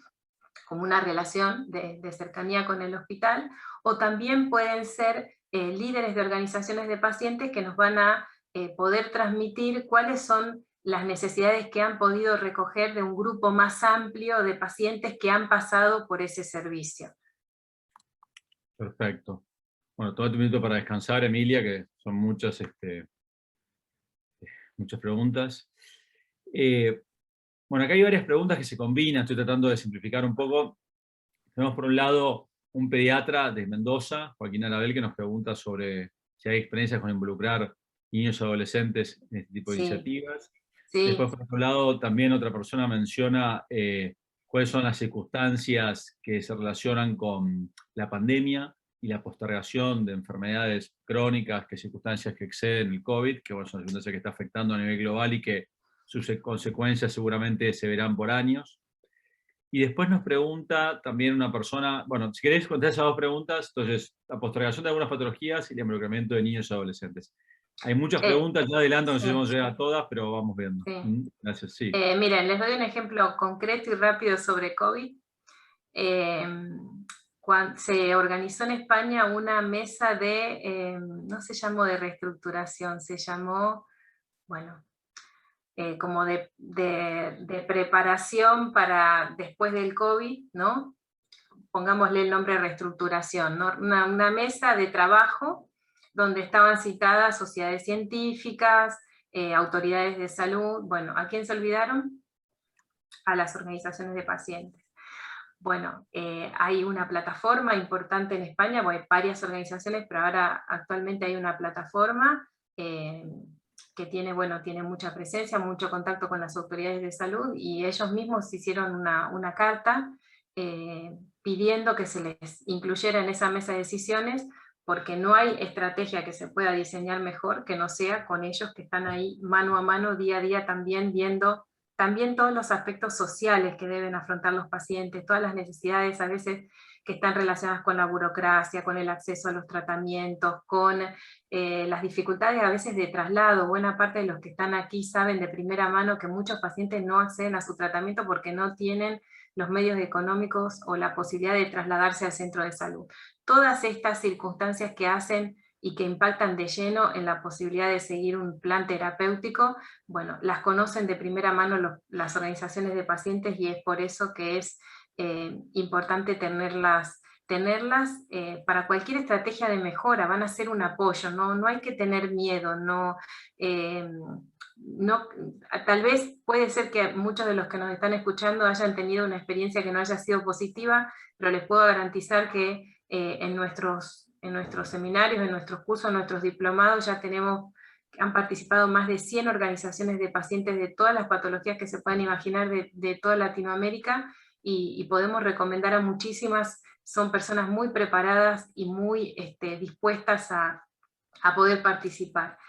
como una relación de cercanía con el hospital, o también pueden ser líderes de organizaciones de pacientes que nos van a poder transmitir cuáles son las necesidades que han podido recoger de un grupo más amplio de pacientes que han pasado por ese servicio. Perfecto. Bueno, todo un minuto para descansar, Emilia, que son muchas preguntas. Bueno, acá hay varias preguntas que se combinan, estoy tratando de simplificar un poco. Tenemos por un lado un pediatra de Mendoza, Joaquín Arabel, que nos pregunta sobre si hay experiencias con involucrar niños y adolescentes en este tipo de Sí, iniciativas. sí. Después, por otro lado, también otra persona menciona cuáles son las circunstancias que se relacionan con la pandemia y la postergación de enfermedades crónicas, que circunstancias que exceden el COVID, que bueno, son circunstancias que está afectando a nivel global y que sus consecuencias seguramente se verán por años. Y después nos pregunta también una persona, bueno, si queréis contestar esas dos preguntas, entonces, la postergación de algunas patologías y el involucramiento de niños y adolescentes. Hay muchas preguntas, ya adelanto, no sé si Sí, vamos a llegar a todas, pero vamos viendo. sí. Gracias, sí. Miren, les doy un ejemplo concreto y rápido sobre COVID. Se organizó en España una mesa no se llamó de reestructuración, se llamó, bueno, como de preparación para después del COVID, ¿no? Pongámosle el nombre reestructuración, ¿no? Una mesa de trabajo donde estaban citadas sociedades científicas, autoridades de salud. Bueno, ¿a quién se olvidaron? A las organizaciones de pacientes. Bueno, hay una plataforma importante en España, bueno, hay varias organizaciones, pero ahora actualmente hay una plataforma que tiene mucha presencia, mucho contacto con las autoridades de salud, y ellos mismos hicieron una carta pidiendo que se les incluyera en esa mesa de decisiones, porque no hay estrategia que se pueda diseñar mejor que no sea con ellos que están ahí mano a mano, día a día, también viendo también todos los aspectos sociales que deben afrontar los pacientes, todas las necesidades a veces que están relacionadas con la burocracia, con el acceso a los tratamientos, con las dificultades a veces de traslado. Buena parte de los que están aquí saben de primera mano que muchos pacientes no acceden a su tratamiento porque no tienen los medios económicos o la posibilidad de trasladarse al centro de salud. Todas estas circunstancias que hacen y que impactan de lleno en la posibilidad de seguir un plan terapéutico, bueno, las conocen de primera mano las organizaciones de pacientes, y es por eso que es importante tenerlas para cualquier estrategia de mejora. Van a ser un apoyo, no hay que tener miedo, tal vez puede ser que muchos de los que nos están escuchando hayan tenido una experiencia que no haya sido positiva, pero les puedo garantizar que en nuestros seminarios, en nuestros cursos, en nuestros diplomados, han participado más de 100 organizaciones de pacientes de todas las patologías que se puedan imaginar de toda Latinoamérica, y podemos recomendar a muchísimas. Son personas muy preparadas y muy dispuestas a poder participar.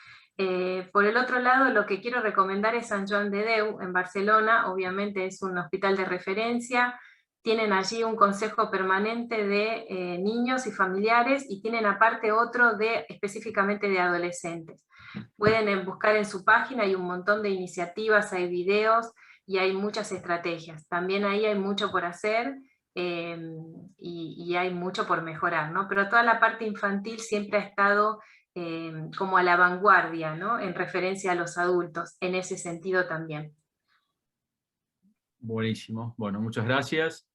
Por el otro lado, lo que quiero recomendar es Sant Joan de Déu, en Barcelona. Obviamente es un hospital de referencia, tienen allí un consejo permanente de niños y familiares, y tienen aparte otro específicamente de adolescentes. Pueden buscar en su página, hay un montón de iniciativas, hay videos y hay muchas estrategias. También ahí hay mucho por hacer, y hay mucho por mejorar, ¿no? Pero toda la parte infantil siempre ha estado como a la vanguardia, ¿no? En referencia a los adultos, en ese sentido también. Buenísimo. Bueno, muchas gracias.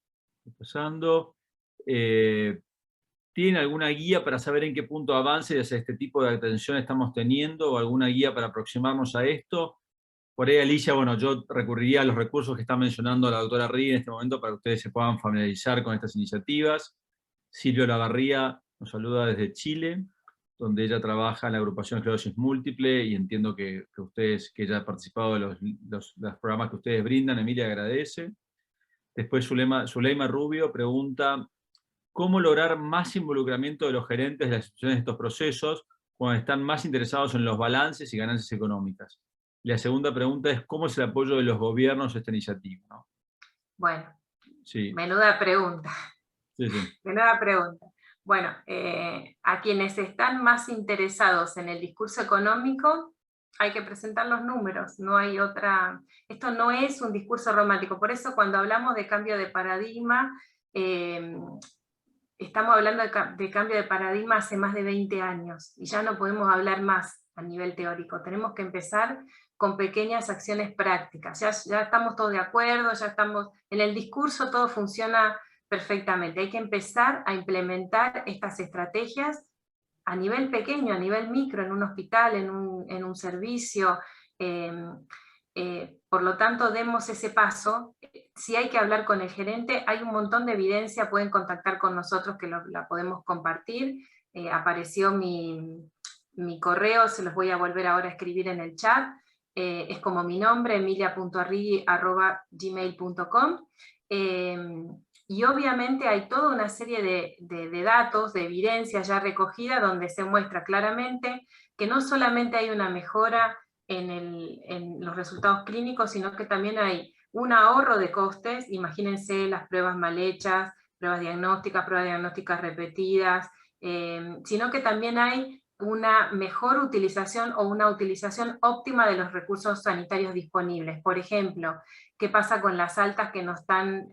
Pasando. ¿Tienen alguna guía para saber en qué punto avance hacia este tipo de atención estamos teniendo, o alguna guía para aproximarnos a esto? Por ahí, Alicia, bueno, yo recurriría a los recursos que está mencionando la doctora Rí en este momento para que ustedes se puedan familiarizar con estas iniciativas. Silvia Olavarría nos saluda desde Chile, donde ella trabaja en la agrupación Esclerosis Múltiple, y entiendo que ella ha participado de los programas que ustedes brindan. Emilia agradece. Después Zuleima Rubio pregunta: ¿cómo lograr más involucramiento de los gerentes de las instituciones en estos procesos cuando están más interesados en los balances y ganancias económicas? Y la segunda pregunta es: ¿cómo es el apoyo de los gobiernos a esta iniciativa? ¿No? Bueno, Sí, menuda pregunta. sí. Menuda pregunta. Bueno, a quienes están más interesados en el discurso económico, hay que presentar los números, no hay otra. Esto no es un discurso romántico, por eso cuando hablamos de cambio de paradigma, estamos hablando de cambio de paradigma hace más de 20 años, y ya no podemos hablar más a nivel teórico, tenemos que empezar con pequeñas acciones prácticas. Ya estamos todos de acuerdo, ya estamos, en el discurso todo funciona perfectamente, hay que empezar a implementar estas estrategias a nivel pequeño, a nivel micro, en un hospital, en un servicio. Por lo tanto, demos ese paso. Si hay que hablar con el gerente, hay un montón de evidencia, pueden contactar con nosotros que la podemos compartir. Apareció mi correo, se los voy a volver ahora a escribir en el chat. Es como mi nombre, emilia.arrigui@gmail.com. Y obviamente hay toda una serie de datos, de evidencia ya recogida, donde se muestra claramente que no solamente hay una mejora en los resultados clínicos, sino que también hay un ahorro de costes. Imagínense las pruebas mal hechas, pruebas diagnósticas repetidas, sino que también hay una mejor utilización o una utilización óptima de los recursos sanitarios disponibles. Por ejemplo, ¿qué pasa con las altas que no están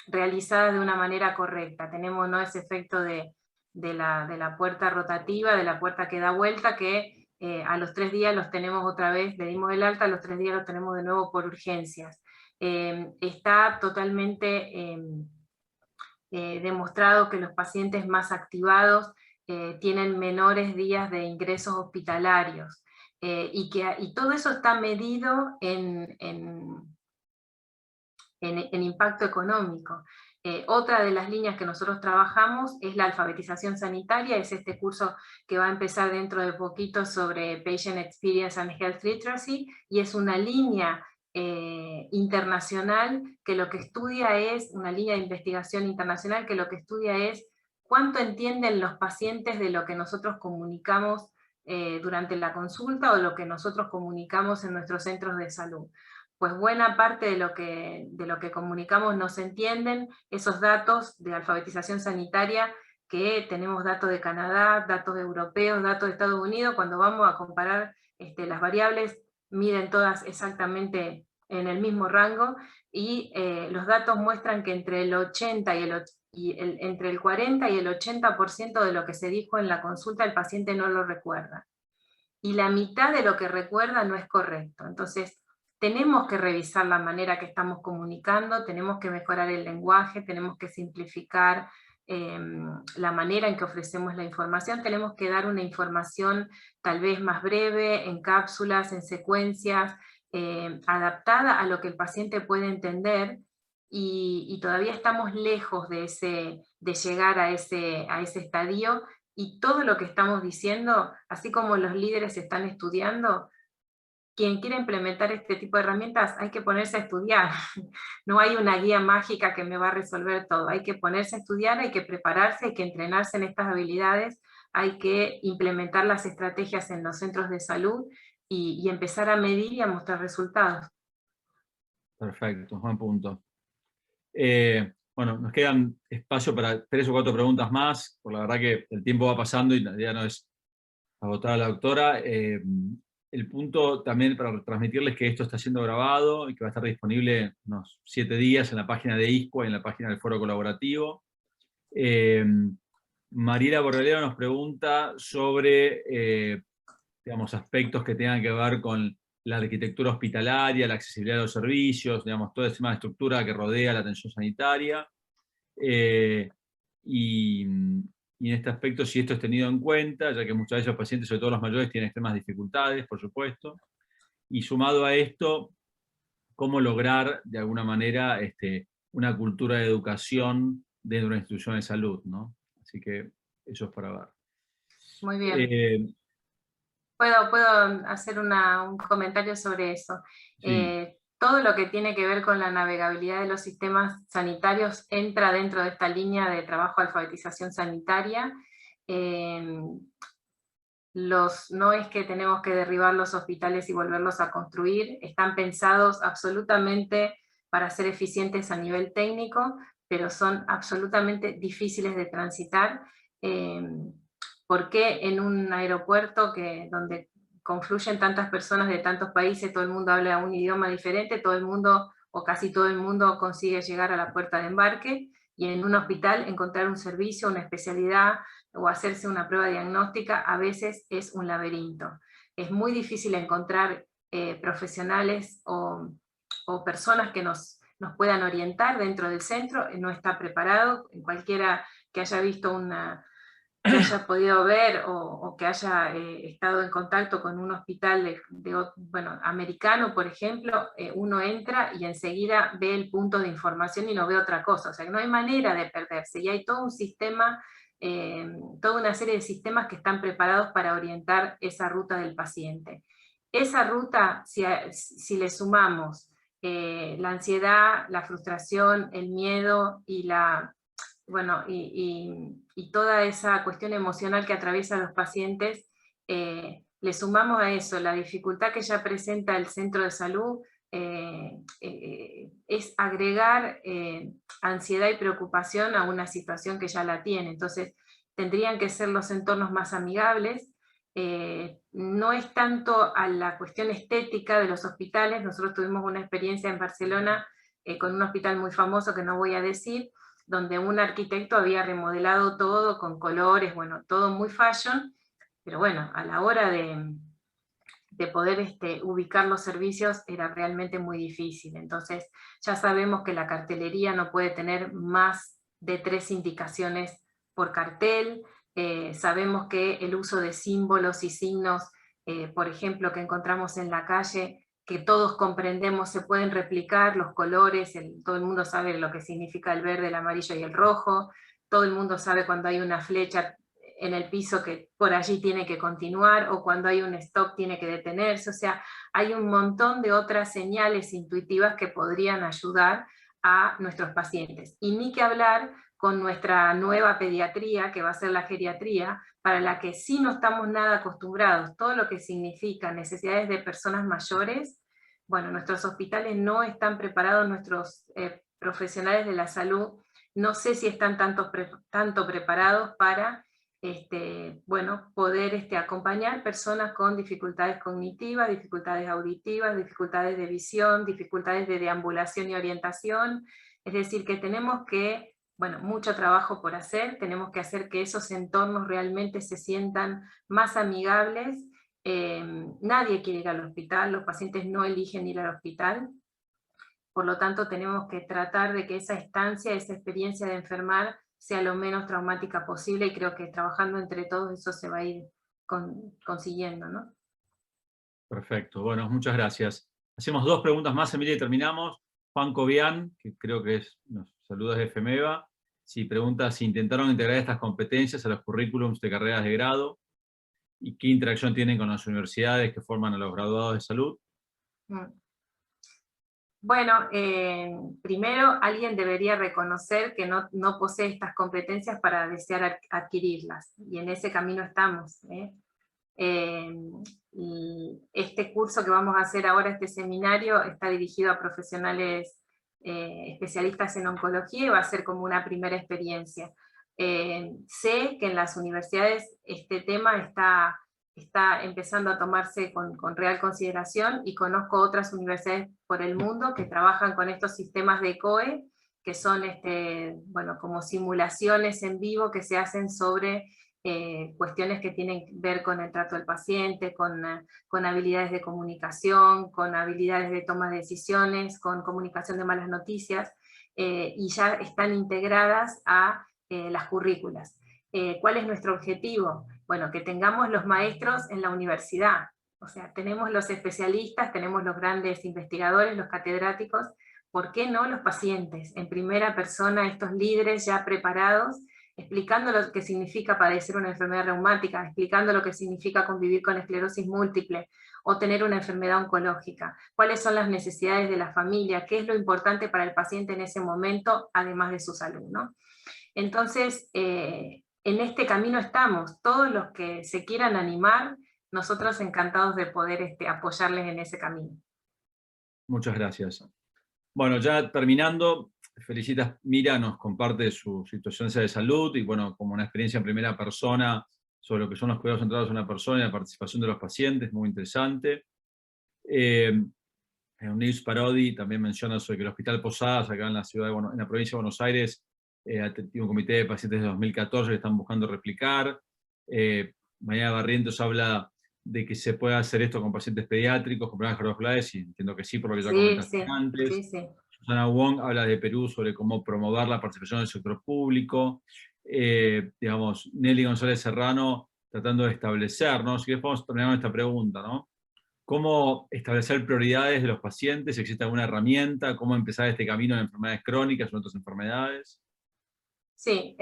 realizadas de una manera correcta? Tenemos, ¿no?, ese efecto de la puerta rotativa, de la puerta que da vuelta, que a los 3 días los tenemos otra vez, le dimos el alta, a los 3 días los tenemos de nuevo por urgencias. Está totalmente demostrado que los pacientes más activados tienen menores días de ingresos hospitalarios, y todo eso está medido en impacto económico. Otra de las líneas que nosotros trabajamos es la alfabetización sanitaria, es este curso que va a empezar dentro de poquito sobre Patient Experience and Health Literacy, y es una línea internacional que lo que estudia es, una línea de investigación internacional que lo que estudia es cuánto entienden los pacientes de lo que nosotros comunicamos durante la consulta, o lo que nosotros comunicamos en nuestros centros de salud. pues buena parte de lo que comunicamos no se entienden. Esos datos de alfabetización sanitaria, que tenemos datos de Canadá, datos europeos, datos de Estados Unidos, cuando vamos a comparar las variables, miden todas exactamente en el mismo rango, y los datos muestran que entre el 80 entre el 40 y el 80% de lo que se dijo en la consulta el paciente no lo recuerda. Y la mitad de lo que recuerda no es correcto. Entonces, tenemos que revisar la manera que estamos comunicando, tenemos que mejorar el lenguaje, tenemos que simplificar la manera en que ofrecemos la información, tenemos que dar una información tal vez más breve, en cápsulas, en secuencias, adaptada a lo que el paciente puede entender, y todavía estamos lejos de llegar a ese estadio, y todo lo que estamos diciendo, así como los líderes están estudiando, quien quiera implementar este tipo de herramientas, hay que ponerse a estudiar. No hay una guía mágica que me va a resolver todo. Hay que ponerse a estudiar, hay que prepararse, hay que entrenarse en estas habilidades, hay que implementar las estrategias en los centros de salud y empezar a medir y a mostrar resultados. Perfecto, buen punto. Bueno, nos quedan espacio para 3 o 4 preguntas más, por la verdad que el tiempo va pasando y la idea no es agotar a la doctora. El punto también para transmitirles que esto está siendo grabado y que va a estar disponible unos 7 días en la página de ISCUA y en la página del Foro Colaborativo. Mariela Borrelero nos pregunta sobre digamos, aspectos que tengan que ver con la arquitectura hospitalaria, la accesibilidad de los servicios, digamos, toda esa estructura que rodea la atención sanitaria. Y en este aspecto, si esto es tenido en cuenta, ya que muchos de esos pacientes, sobre todo los mayores, tienen extremas dificultades, por supuesto. Y sumado a esto, cómo lograr, de alguna manera, una cultura de educación dentro de una institución de salud, ¿no? Así que eso es para ver. Muy bien. Puedo hacer un comentario sobre eso. Sí. Todo lo que tiene que ver con la navegabilidad de los sistemas sanitarios entra dentro de esta línea de trabajo de alfabetización sanitaria. No es que tenemos que derribar los hospitales y volverlos a construir, están pensados absolutamente para ser eficientes a nivel técnico, pero son absolutamente difíciles de transitar. ¿Por qué en un aeropuerto donde confluyen tantas personas de tantos países, todo el mundo habla un idioma diferente, todo el mundo o casi todo el mundo consigue llegar a la puerta de embarque, y en un hospital encontrar un servicio, una especialidad o hacerse una prueba diagnóstica a veces es un laberinto? Es muy difícil encontrar profesionales o personas que nos puedan orientar dentro del centro, no está preparado. Cualquiera que haya visto que haya podido ver o que haya estado en contacto con un hospital americano, por ejemplo, uno entra y enseguida ve el punto de información y no ve otra cosa. O sea, que no hay manera de perderse, y hay todo un sistema, toda una serie de sistemas que están preparados para orientar esa ruta del paciente. Esa ruta, si le sumamos la ansiedad, la frustración, el miedo y toda esa cuestión emocional que atraviesa a los pacientes, le sumamos a eso la dificultad que ya presenta el centro de salud, es agregar ansiedad y preocupación a una situación que ya la tiene. Entonces, tendrían que ser los entornos más amigables. No es tanto a la cuestión estética de los hospitales. Nosotros tuvimos una experiencia en Barcelona con un hospital muy famoso que no voy a decir, donde un arquitecto había remodelado todo con colores, bueno, todo muy fashion, pero bueno, a la hora de poder ubicar los servicios era realmente muy difícil. Entonces ya sabemos que la cartelería no puede tener más de 3 indicaciones por cartel. Sabemos que el uso de símbolos y signos, por ejemplo, que encontramos en la calle, que todos comprendemos, se pueden replicar los colores, todo el mundo sabe lo que significa el verde, el amarillo y el rojo, todo el mundo sabe cuando hay una flecha en el piso que por allí tiene que continuar, o cuando hay un stop tiene que detenerse. O sea, hay un montón de otras señales intuitivas que podrían ayudar a nuestros pacientes. Y ni que hablar con nuestra nueva pediatría, que va a ser la geriatría, para la que sí no estamos nada acostumbrados. Todo lo que significa necesidades de personas mayores bueno, nuestros hospitales no están preparados, nuestros profesionales de la salud, no sé si están tanto preparados para bueno, poder acompañar personas con dificultades cognitivas, dificultades auditivas, dificultades de visión, dificultades de deambulación y orientación. Es decir, que tenemos que, bueno, mucho trabajo por hacer, tenemos que hacer que esos entornos realmente se sientan más amigables. Nadie quiere ir al hospital, los pacientes no eligen ir al hospital, por lo tanto tenemos que tratar de que esa estancia, esa experiencia de enfermar sea lo menos traumática posible, y creo que trabajando entre todos eso se va a ir consiguiendo, ¿no? Perfecto, bueno, muchas gracias. Hacemos 2 preguntas más, Emilia, y terminamos. Juan Cobian, que creo que nos saluda desde FEMEVA, pregunta si intentaron integrar estas competencias a los currículums de carreras de grado y qué interacción tienen con las universidades que forman a los graduados de salud. Bueno, primero alguien debería reconocer que no posee estas competencias para desear adquirirlas, y en ese camino estamos. Y este curso que vamos a hacer ahora, este seminario, está dirigido a profesionales especialistas en oncología, y va a ser como una primera experiencia. Sé que en las universidades este tema está empezando a tomarse con real consideración, y conozco otras universidades por el mundo que trabajan con estos sistemas de COE, que son bueno, como simulaciones en vivo que se hacen sobre cuestiones que tienen que ver con el trato del paciente, con habilidades de comunicación, con habilidades de toma de decisiones, con comunicación de malas noticias, y ya están integradas a las currículas. ¿Cuál es nuestro objetivo? Bueno, que tengamos los maestros en la universidad, o sea, tenemos los especialistas, tenemos los grandes investigadores, los catedráticos, ¿por qué no los pacientes? En primera persona, estos líderes ya preparados, explicando lo que significa padecer una enfermedad reumática, explicando lo que significa convivir con esclerosis múltiple, o tener una enfermedad oncológica, cuáles son las necesidades de la familia, qué es lo importante para el paciente en ese momento, además de su salud, ¿no? Entonces, en este camino estamos, todos los que se quieran animar, nosotros encantados de poder apoyarles en ese camino. Muchas gracias. Bueno, ya terminando, Felicitas Mira nos comparte su situación de salud y, bueno, como una experiencia en primera persona sobre lo que son los cuidados centrados en una persona y la participación de los pacientes, muy interesante. Eunice Parodi también menciona sobre que el Hospital Posadas, acá en la en la provincia de Buenos Aires, tiene un comité de pacientes de 2014 que están buscando replicar. María Barrientos habla de que se puede hacer esto con pacientes pediátricos, con problemas cardiovasculares, y entiendo que sí, por lo que ya comentaste antes. Sí. Susana Wong habla de Perú sobre cómo promover la participación del sector público. Digamos, Nelly González Serrano tratando de establecer, ¿no? Si podemos terminar con esta pregunta, ¿no? ¿Cómo establecer prioridades de los pacientes? Si existe alguna herramienta, ¿cómo empezar este camino en enfermedades crónicas o en otras enfermedades? Sí,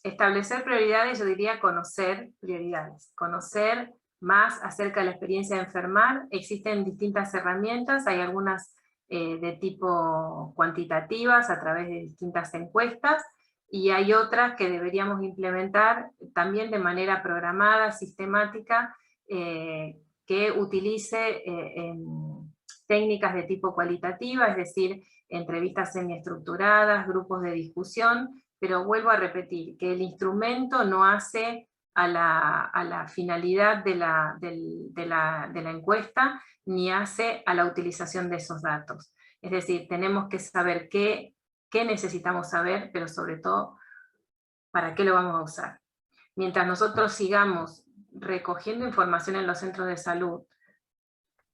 establecer prioridades, yo diría conocer prioridades, conocer más acerca de la experiencia de enfermar. Existen distintas herramientas, hay algunas de tipo cuantitativas a través de distintas encuestas, y hay otras que deberíamos implementar también de manera programada, sistemática, que utilice técnicas de tipo cualitativa, es decir, entrevistas semiestructuradas, grupos de discusión, pero vuelvo a repetir, que el instrumento no hace a la finalidad de la encuesta, ni hace a la utilización de esos datos. Es decir, tenemos que saber qué necesitamos saber, pero sobre todo, para qué lo vamos a usar. Mientras nosotros sigamos recogiendo información en los centros de salud,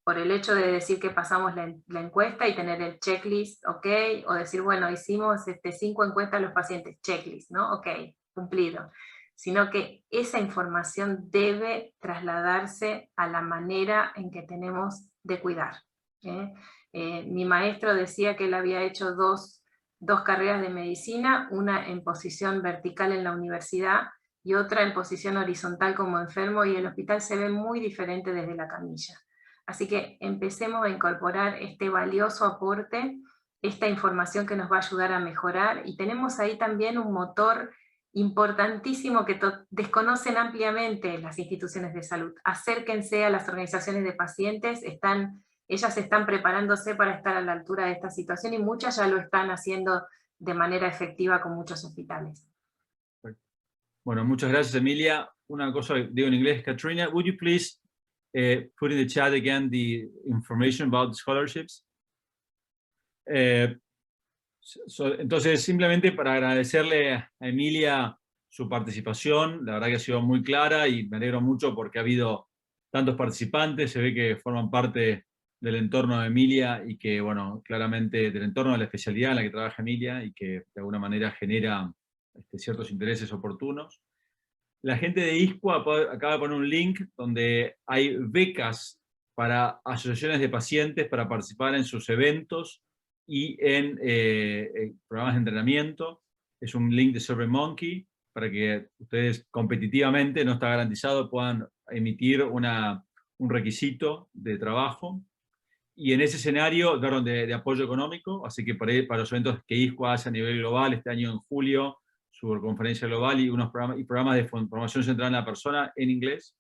por el hecho de decir que pasamos la encuesta y tener el checklist, ok, o decir, bueno, hicimos 5 encuestas a los pacientes, checklist, ¿no? Ok, cumplido. Sino que esa información debe trasladarse a la manera en que tenemos de cuidar. Mi maestro decía que él había hecho dos carreras de medicina, una en posición vertical en la universidad y otra en posición horizontal como enfermo, y el hospital se ve muy diferente desde la camilla. Así que empecemos a incorporar este valioso aporte, esta información que nos va a ayudar a mejorar, y tenemos ahí también un motor importantísimo que desconocen ampliamente las instituciones de salud. Acérquense a las organizaciones de pacientes, están ellas están preparándose para estar a la altura de esta situación y muchas ya lo están haciendo de manera efectiva con muchos hospitales. Bueno, muchas gracias, Emilia. Una cosa digo en inglés, Katrina, would you please put in the chat again the information about the scholarships? Entonces, simplemente para agradecerle a Emilia su participación, la verdad que ha sido muy clara y me alegro mucho porque ha habido tantos participantes, se ve que forman parte del entorno de Emilia y que, bueno, claramente del entorno de la especialidad en la que trabaja Emilia y que de alguna manera genera ciertos intereses oportunos. La gente de ISCUA acaba de poner un link donde hay becas para asociaciones de pacientes para participar en sus eventos y en programas de entrenamiento. Es un link de SurveyMonkey para que ustedes competitivamente, no está garantizado, puedan emitir un requisito de trabajo. Y en ese escenario daron de apoyo económico, así que para los eventos que ISCUA hace a nivel global, este año en julio, su conferencia global y unos programas de formación centrada en la persona en inglés.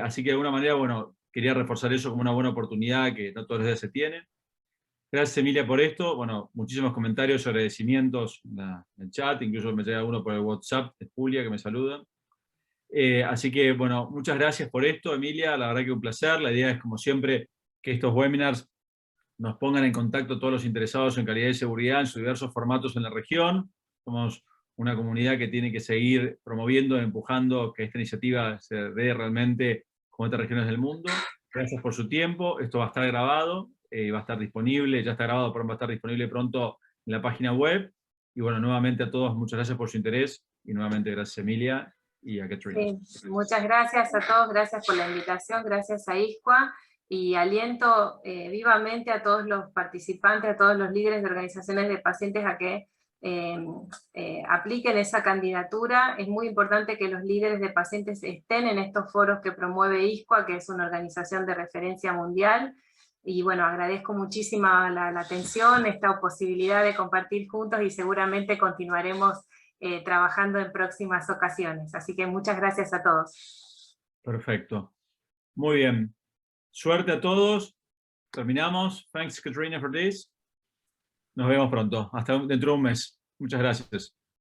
Así que de alguna manera, bueno, quería reforzar eso como una buena oportunidad que no todos los días se tiene. Gracias, Emilia, por esto. Bueno, muchísimos comentarios, agradecimientos en el chat, incluso me llega uno por el WhatsApp de Julia que me saluda. Así que, bueno, muchas gracias por esto, Emilia. La verdad que un placer. La idea es, como siempre, que estos webinars nos pongan en contacto todos los interesados en calidad y seguridad en sus diversos formatos en la región. Somos una comunidad que tiene que seguir promoviendo, empujando que esta iniciativa se dé realmente con otras regiones del mundo. Gracias por su tiempo. Esto va a estar grabado, va a estar disponible, ya está grabado, pero va a estar disponible pronto en la página web. Y bueno, nuevamente a todos, muchas gracias por su interés. Y nuevamente gracias, Emilia y a Katrina. Sí, muchas gracias a todos, gracias por la invitación, gracias a ISCUA. Y aliento vivamente a todos los participantes, a todos los líderes de organizaciones de pacientes a que apliquen esa candidatura. Es muy importante que los líderes de pacientes estén en estos foros que promueve ISCUA, que es una organización de referencia mundial. Y bueno, agradezco muchísimo la atención, esta posibilidad de compartir juntos y seguramente continuaremos trabajando en próximas ocasiones. Así que muchas gracias a todos. Perfecto. Muy bien. Suerte a todos. Terminamos. Thanks, Katrina, for this. Nos vemos pronto. Hasta dentro de un mes. Muchas gracias.